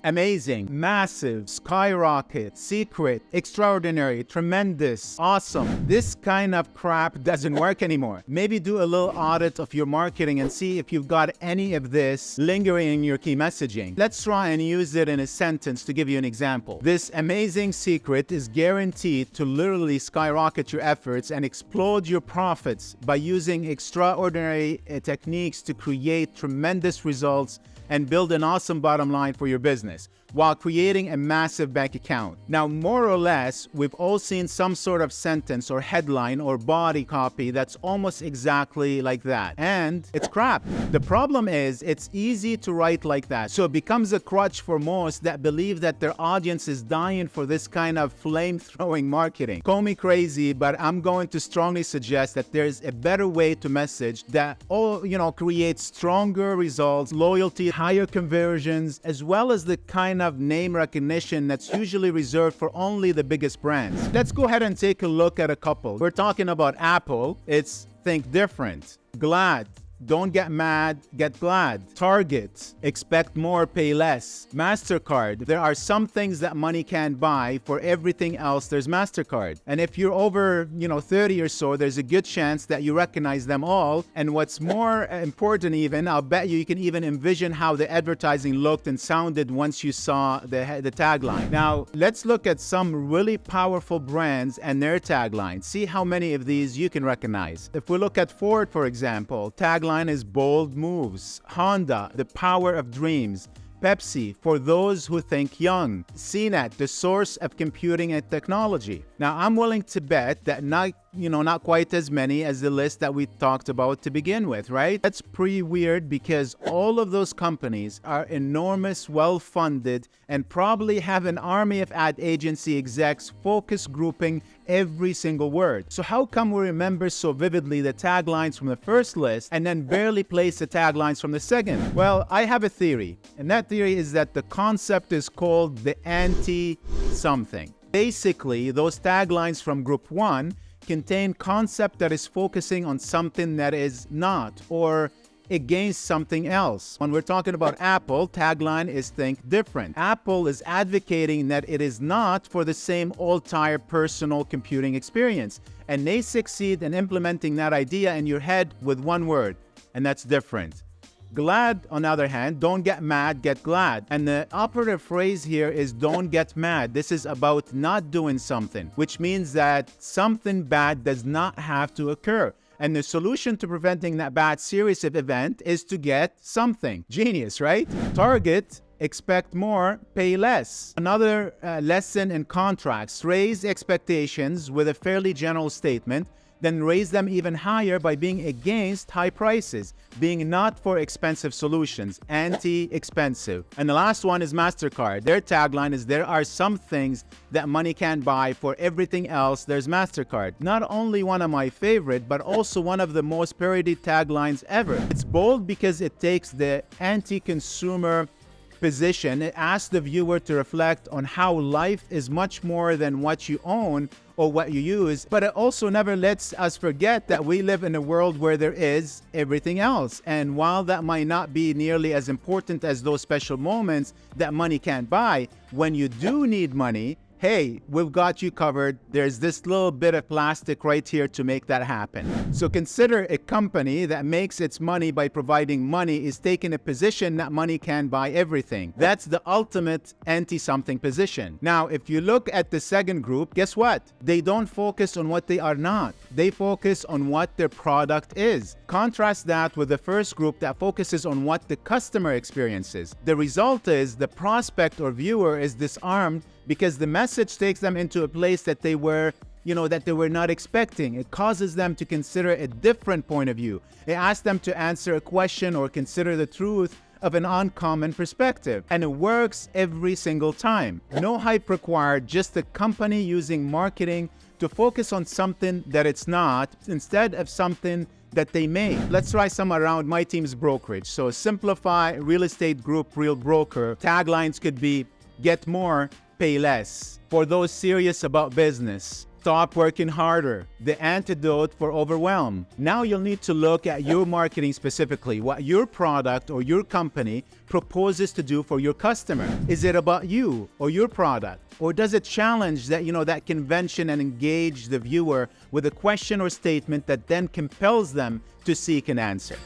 Amazing, massive, skyrocket, secret, extraordinary, tremendous, awesome. This kind of crap doesn't work anymore. Maybe do a little audit of your marketing and see if you've got any of this lingering in your key messaging. Let's try and use it in a sentence to give you an example. This amazing secret is guaranteed to literally skyrocket your efforts and explode your profits by using extraordinary techniques to create tremendous results and build an awesome bottom line for your business while creating a massive bank account. Now, more or less, we've all seen some sort of sentence or headline or body copy that's almost exactly like that. And it's crap. The problem is it's easy to write like that. So it becomes a crutch for most that believe that their audience is dying for this kind of flame-throwing marketing. Call me crazy, but I'm going to strongly suggest that there's a better way to message that creates stronger results, loyalty, higher conversions, as well as the kind of name recognition that's usually reserved for only the biggest brands. Let's go ahead and take a look at a couple. We're talking about Apple. It's think different. Glad. Don't get mad, get glad. Target, expect more, pay less. MasterCard, there are some things that money can't buy. For everything else, there's MasterCard. And if you're over, 30 or so, there's a good chance that you recognize them all. And what's more important even, I'll bet you can even envision how the advertising looked and sounded once you saw the tagline. Now, let's look at some really powerful brands and their taglines. See how many of these you can recognize. If we look at Ford, for example, tagline is bold moves. Honda, the power of dreams. Pepsi, for those who think young. CNET, the source of computing and technology. Now, I'm willing to bet that not quite as many as the list that we talked about to begin with, right? That's pretty weird because all of those companies are enormous, well-funded, and probably have an army of ad agency execs focus grouping every single word. So how come we remember so vividly the taglines from the first list and then barely place the taglines from the second? Well, I have a theory, and that theory is that the concept is called the anti-something. Basically, those taglines from group 1 contain concept that is focusing on something that is not or against something else. When we're talking about Apple, tagline is think different. Apple is advocating that it is not for the same old-tired personal computing experience, and they succeed in implementing that idea in your head with one word, and that's different. Glad, on the other hand, don't get mad, get glad. And the operative phrase here is don't get mad. This is about not doing something, which means that something bad does not have to occur. And the solution to preventing that bad series of event is to get something. Genius, right? Target, expect more, pay less. Another lesson in contracts, raise expectations with a fairly general statement, then raise them even higher by being against high prices, being not for expensive solutions, anti-expensive. And the last one is MasterCard. Their tagline is there are some things that money can't buy. For everything else, there's MasterCard. Not only one of my favorite, but also one of the most parodied taglines ever. It's bold because it takes the anti-consumer position. It asks the viewer to reflect on how life is much more than what you own or what you use, but it also never lets us forget that we live in a world where there is everything else. And while that might not be nearly as important as those special moments that money can't buy, when you do need money, hey, we've got you covered. There's this little bit of plastic right here to make that happen. So consider a company that makes its money by providing money is taking a position that money can buy everything. That's the ultimate anti-something position. Now, if you look at the second group, guess what? They don't focus on what they are not. They focus on what their product is. Contrast that with the first group that focuses on what the customer experiences. The result is the prospect or viewer is disarmed because the message takes them into a place that they were not expecting. It causes them to consider a different point of view. It asks them to answer a question or consider the truth of an uncommon perspective. And it works every single time. No hype required, just the company using marketing to focus on something that it's not instead of something that they may. Let's try some around my team's brokerage. So simplify, real estate group, real broker. Taglines could be get more, pay less. For those serious about business, Stop working harder. The antidote for overwhelm. Now you'll need to look at your marketing specifically, what your product or your company proposes to do for your customer. Is it about you or your product? Or does it challenge that convention and engage the viewer with a question or statement that then compels them to seek an answer?